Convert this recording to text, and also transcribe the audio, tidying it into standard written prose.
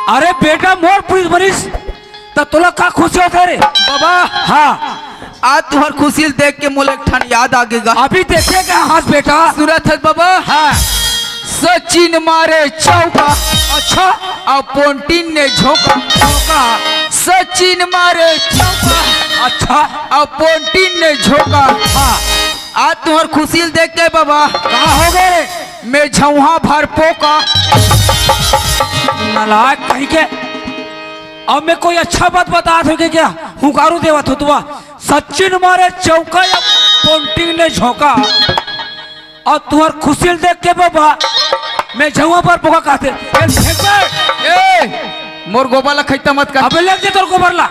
अरे बेटा मोर पुलिस बनिस तो तुला का खुशी होता रे बाबा हाँ आज तुम्हार खुशी देख के मोला एक ठान याद आ गएगा। अभी देखेगा हाथ बेटा सूरत है बाबा। हाँ सचिन मारे चौका अच्छा और पोंटिन ने झोंका। सचिन मारे चौका अच्छा और पोंटिन ने झोंका। हाँ आज तुम्हार खुशी देख के बाबा कहाँ हो गए मैं झौहा भर पोका। नालायक कहीं के अब मैं कोई अच्छा बात बता दो क्या हुकारू देवा तो तुआ सचिन मारे चौका या पोंटिंग ने झोंका और तुम्हार खुशी देख के बाबा मैं झुआ पर पोका कहते ए मोर गोबाला खैता मत कर। अबे लग दे तोर गोबर ला।